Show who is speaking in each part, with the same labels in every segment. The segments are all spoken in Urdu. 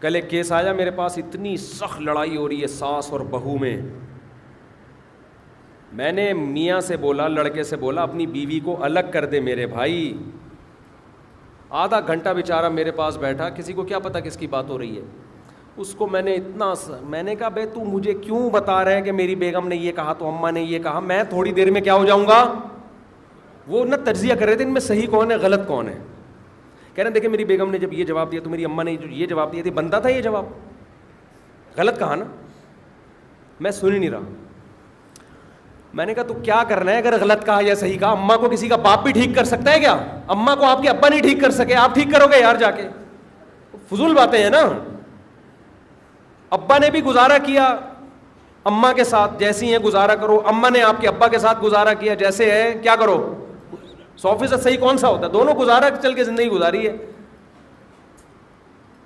Speaker 1: کل ایک کیس آیا میرے پاس, اتنی سخت لڑائی ہو رہی ہے ساس اور بہو میں. میں نے میاں سے بولا, لڑکے سے بولا اپنی بیوی کو الگ کر دے میرے بھائی. آدھا گھنٹہ بیچارہ میرے پاس بیٹھا, کسی کو کیا پتا کس کی بات ہو رہی ہے. اس کو میں نے کہا بے تو مجھے کیوں بتا رہے ہیں کہ میری بیگم نے یہ کہا تو اماں نے یہ کہا, میں تھوڑی دیر میں کیا ہو جاؤں گا. وہ نہ تجزیہ کر رہے تھے ان میں صحیح کون ہے غلط کون ہے. کہہ رہے ہیں دیکھیں میری بیگم نے جب یہ جواب دیا تو میری اماں نے یہ جواب دیا تھی, بنتا تھا یہ جواب, غلط کہا نا. میں سن ہی نہیں رہا. میں نے کہا تو کیا کرنا ہے اگر غلط کہا یا صحیح کہا. اماں کو کسی کا باپ بھی ٹھیک کر سکتا ہے کیا؟ اماں کو آپ کے ابا نہیں ٹھیک کر سکے, آپ ٹھیک کرو گے یار جا کے؟ فضول باتیں ہیں نا. ابا نے بھی گزارا کیا اماں کے ساتھ, جیسی ہیں گزارا کرو. اماں نے آپ کے ابا کے ساتھ گزارا کیا جیسے ہے, کیا کرو. 100% صحیح کون سا ہوتا ہے؟ دونوں گزارا چل کے زندگی گزاری ہے.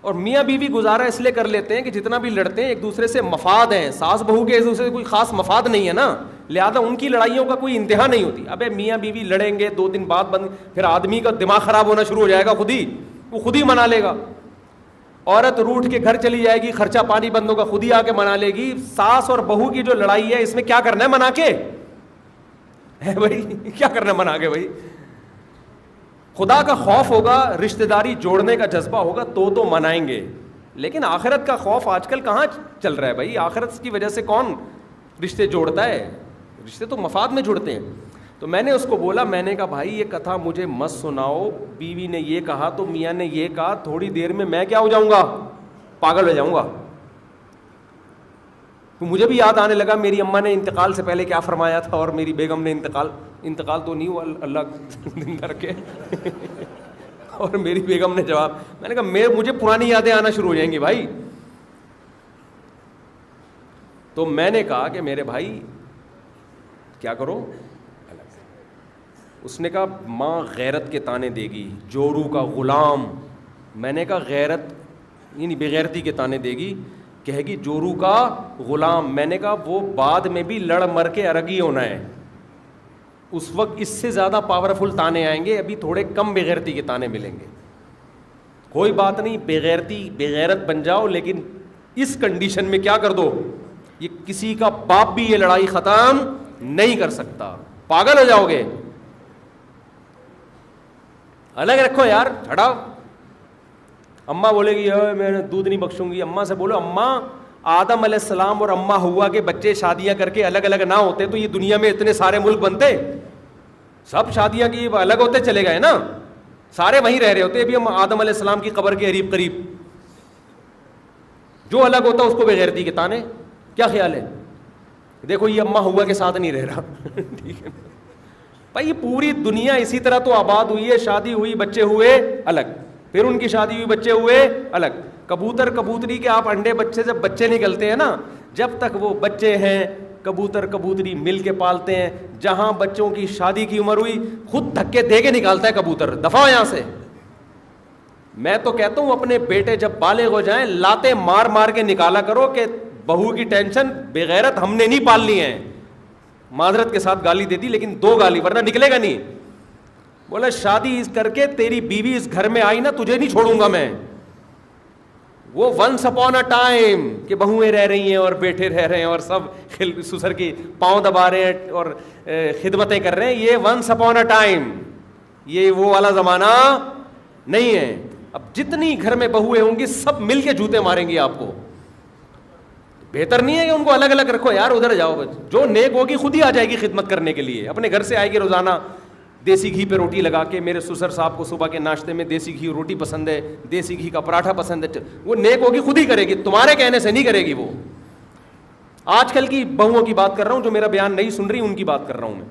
Speaker 1: اور میاں بیوی گزارا اس لیے کر لیتے ہیں کہ جتنا بھی لڑتے ہیں ایک دوسرے سے مفاد ہیں. ساس بہو کے ایک دوسرے سے کوئی خاص مفاد نہیں ہے نا, لہذا ان کی لڑائیوں کا کوئی انتہا نہیں ہوتی. ابے میاں بیوی لڑیں گے 2 دن بعد بند, پھر آدمی کا دماغ خراب ہونا شروع ہو جائے گا, وہ خود ہی منا لے گا. عورت روٹھ کے گھر چلی جائے گی, خرچہ پانی بند ہوگا, خود ہی آ کے منا لے گی. ساس اور بہو کی جو لڑائی ہے اس میں کیا کرنا ہے منا کے, ہے بھائی کیا کرنا ہے منا کے. بھائی خدا کا خوف ہوگا, رشتہ داری جوڑنے کا جذبہ ہوگا تو منائیں گے. لیکن آخرت کا خوف آج کل کہاں چل رہا ہے بھائی. آخرت کی وجہ سے کون رشتے جوڑتا ہے؟ رشتے تو مفاد میں جڑتے ہیں. تو میں نے اس کو بولا, میں نے کہا بھائی یہ کتھا مجھے مت سناؤ, بیوی نے یہ کہا تو میاں نے یہ کہا, تھوڑی دیر میں کیا ہو جاؤں گا, پاگل ہو جاؤں گا. تو مجھے بھی یاد آنے لگا میری اماں نے انتقال سے پہلے کیا فرمایا تھا, اور میری بیگم نے انتقال تو نہیں ہوا اللہ دن کر کے اور میری بیگم نے جواب. میں نے کہا مجھے پرانی یادیں آنا شروع ہو جائیں گی بھائی. تو میں نے کہا کہ میرے بھائی کیا کرو. اس نے کہا ماں غیرت کے تانے دے گی, جورو کا غلام. میں نے کہا غیرت یعنی بغیرتی کے تانے دے گی, کہے گی جورو کا غلام. میں نے کہا وہ بعد میں بھی لڑ مر کے ارگی ہونا ہے, اس وقت اس سے زیادہ پاورفل تانے آئیں گے, ابھی تھوڑے کم بغیرتی کے تانے ملیں گے. کوئی بات نہیں, بغیرت بن جاؤ, لیکن اس کنڈیشن میں کیا کر دو, یہ کسی کا باپ بھی یہ لڑائی ختم نہیں کر سکتا, پاگل ہو جاؤ گے. الگ رکھو یار, ہٹاؤ. اماں بولے گی میں دودھ نہیں بخشوں گی. اماں سے بولو اماں آدم علیہ السلام اور اماں ہوا کے بچے شادیاں کر کے الگ الگ نہ ہوتے تو یہ دنیا میں اتنے سارے ملک بنتے. سب شادیاں کی الگ ہوتے چلے گئے نا, سارے وہیں رہ رہے ہوتے. ابھی ہم آدم علیہ السلام کی قبر کے قریب, جو الگ ہوتا اس کو بغیرتی کے تانے. کیا خیال ہے؟ دیکھو یہ اماں ہوا کے ساتھ نہیں رہ رہا ٹھیک ہے بھائی, یہ پوری دنیا اسی طرح تو آباد ہوئی ہے. شادی ہوئی, بچے ہوئے الگ, پھر ان کی شادی ہوئی, بچے ہوئے الگ. کبوتر کبوتری کے آپ انڈے بچے جب بچے نکلتے ہیں نا, جب تک وہ بچے ہیں کبوتر کبوتری مل کے پالتے ہیں. جہاں بچوں کی شادی کی عمر ہوئی خود دھکے دے کے نکالتا ہے کبوتر, دفعہ ہو یہاں سے. میں تو کہتا ہوں اپنے بیٹے جب بالغ ہو جائیں لاتے مار مار کے نکالا کرو کہ بہو کی ٹینشن بغیرت ہم نے نہیں پالنی ہے. معذرت کے ساتھ گالی دیتی, لیکن 2 گالی ورنہ نکلے گا نہیں. بولا شادی کر کے تیری بیوی اس گھر میں آئی نا, تجھے نہیں چھوڑوں گا میں. وہ ونس اپون اے ٹائم کہ بہویں رہ رہی ہیں اور بیٹے رہ رہے ہیں اور سب سسر کی پاؤں دبا رہے ہیں اور خدمتیں کر رہے ہیں, یہ ونس اپون اے ٹائم, یہ وہ والا زمانہ نہیں ہے. اب جتنی گھر میں بہویں ہوں گی سب مل کے جوتے ماریں گی آپ کو. بہتر نہیں ہے کہ ان کو الگ الگ رکھو یار, ادھر جاؤ. جو نیک ہوگی خود ہی آ جائے گی خدمت کرنے کے لیے, اپنے گھر سے آئے گی روزانہ دیسی گھی پہ روٹی لگا کے. میرے سسر صاحب کو صبح کے ناشتے میں دیسی گھی روٹی پسند ہے, دیسی گھی کا پراٹھا پسند ہے. وہ نیک ہوگی خود ہی کرے گی, تمہارے کہنے سے نہیں کرے گی. وہ آج کل کی بہوؤں کی بات کر رہا ہوں جو میرا بیان نہیں سن رہی, ان کی بات کر رہا ہوں میں.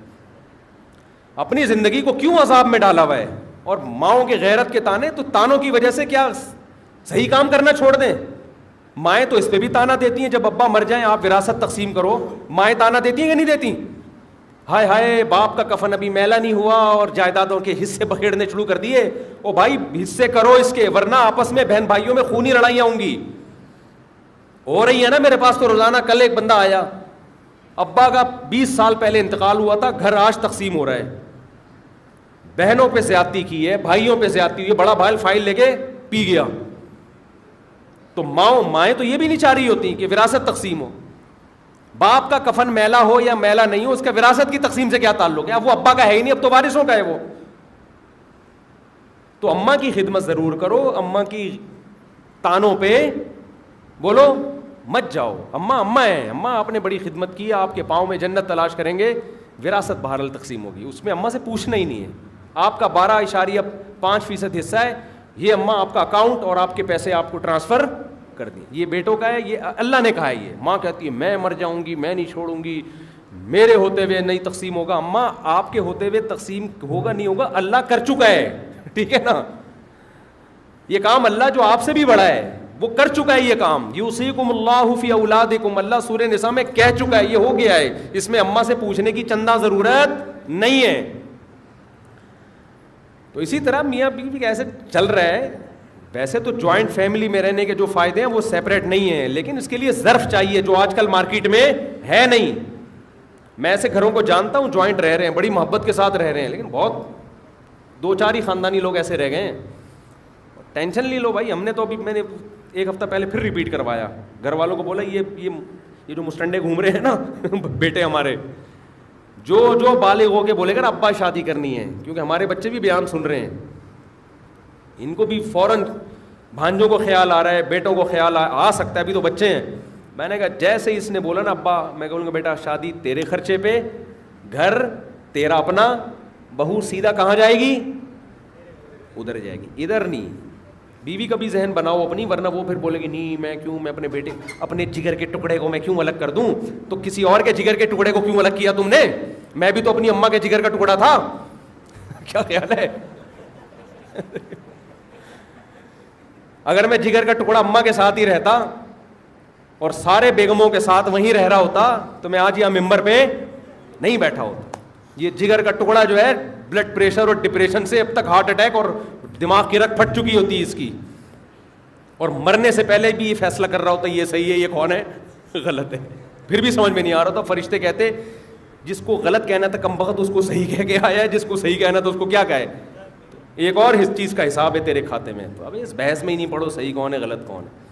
Speaker 1: اپنی زندگی کو کیوں عذاب میں ڈالا ہوا ہے, اور ماؤں کے غیرت کے تانے, تو تانوں کی وجہ سے کیا صحیح کام کرنا چھوڑ دیں. مائیں تو اس پہ بھی تانا دیتی ہیں, جب ابا مر جائیں آپ وراثت تقسیم کرو, مائیں تانا دیتی ہیں کہ نہیں دیتی؟ ہائے ہائے باپ کا کفن ابھی میلا نہیں ہوا اور جائیدادوں کے حصے بکھیڑنے شروع کر دیے. او بھائی حصے کرو اس کے, ورنہ آپس میں بہن بھائیوں میں خونی لڑائیاں ہوں گی. ہو رہی ہے نا میرے پاس تو روزانہ. کل ایک بندہ آیا, ابا کا 20 سال پہلے انتقال ہوا تھا, گھر آج تقسیم ہو رہا ہے. بہنوں پہ زیادتی کی ہے, بھائیوں پہ زیادتی ہوئی ہے. بڑا بھائی فائل لے کے پی گیا. تو مائیں تو یہ بھی نہیں چاہ رہی ہوتی کہ وراثت تقسیم ہو. باپ کا کفن میلا ہو یا میلا نہیں ہو, اس کا وراثت کی تقسیم سے کیا تعلق ہے؟ اب وہ ابا کا ہے ہی نہیں, اب تو وارثوں کا ہے وہ. تو اماں کی خدمت ضرور کرو, اماں کی تانوں پہ بولو مت جاؤ. اماں ہیں, اماں آپ نے بڑی خدمت کی, آپ کے پاؤں میں جنت تلاش کریں گے, وراثت بہرحال تقسیم ہوگی, اس میں اماں سے پوچھنا ہی نہیں ہے. آپ کا 12.5% حصہ ہے, یہ اماں آپ کا اکاؤنٹ اور آپ کے پیسے آپ کو ٹرانسفر کر دیں. یہ بیٹوں کا ہے, یہ اللہ نے کہا ہے. یہ ماں کہتی ہے میں مر جاؤں گی, میں نہیں چھوڑوں گی, میرے ہوتے ہوئے نہیں تقسیم ہوگا. اماں آپ کے ہوتے ہوئے تقسیم ہوگا نہیں ہوگا, اللہ کر چکا ہے, ٹھیک ہے نا. یہ کام اللہ جو آپ سے بھی بڑا ہے وہ کر چکا ہے یہ کام. یوصیکم اللہ فی اولادکم, اللہ سورہ نساء میں کہہ چکا ہے, یہ ہو گیا ہے. اس میں اماں سے پوچھنے کی چندہ ضرورت نہیں ہے. تو اسی طرح میاں بیوی کیسے چل رہا ہے. ویسے تو جوائنٹ فیملی میں رہنے کے جو فائدے ہیں وہ سیپریٹ نہیں ہیں, لیکن اس کے لیے ظرف چاہیے جو آج کل مارکیٹ میں ہے نہیں. میں ایسے گھروں کو جانتا ہوں جوائنٹ رہ رہے ہیں, بڑی محبت کے ساتھ رہ رہے ہیں, لیکن بہت 2-4 ہی خاندانی لوگ ایسے رہ گئے ہیں. ٹینشن نہیں لو بھائی, ہم نے تو ابھی میں نے 1 ہفتہ پہلے پھر ریپیٹ کروایا, گھر والوں کو بولا یہ جو مسٹنڈے گھوم رہے ہیں نا بیٹے ہمارے, جو بالغ ہو کے بولے گا نا ابا شادی کرنی ہے, کیونکہ ہمارے بچے بھی بیان سن رہے ہیں, ان کو بھی فوراً بھانجوں کو خیال آ رہا ہے, بیٹوں کو خیال آ سکتا ہے, ابھی تو بچے ہیں. میں نے کہا جیسے ہی اس نے بولا نا ابا, میں کہوں گا بیٹا شادی تیرے خرچے پہ, گھر تیرا اپنا, بہو سیدھا کہاں جائے گی؟ ادھر جائے گی, ادھر نہیں. بیوی کا بھی ذہن بناؤ اپنی, ورنہ وہ پھر بولے گی نہیں میں کیوں, میں اپنے بیٹے اپنے جگر کے ٹکڑے کو میں کیوں الگ کر دوں, تو کسی اور کے جگر کے ٹکڑے کو کیوں الگ کیا تم نے؟ میں بھی تو اپنی اماں کے جگر کا ٹکڑا تھا. کیا خیال ہے؟ اگر میں جگر کا ٹکڑا اماں کے ساتھ ہی رہتا اور سارے بیگموں کے ساتھ وہیں رہ رہا ہوتا تو میں آج یہاں ممبر پہ نہیں بیٹھا ہوتا. یہ جگر کا ٹکڑا جو ہے بلڈ پریشر اور ڈپریشن سے اب تک ہارٹ اٹیک اور دماغ کی رگ پھٹ چکی ہوتی ہے اس کی, اور مرنے سے پہلے بھی یہ فیصلہ کر رہا ہوتا ہے یہ صحیح ہے یہ کون ہے غلط ہے, پھر بھی سمجھ میں نہیں آ رہا تھا. فرشتے کہتے جس کو غلط کہنا تھا کم بخت اس کو صحیح کہہ کے آیا ہے, جس کو صحیح کہنا تھا اس کو کیا کہے, ایک اور چیز کا حساب ہے تیرے کھاتے میں. تو اب اس بحث میں ہی نہیں پڑھو صحیح کون ہے غلط کون ہے.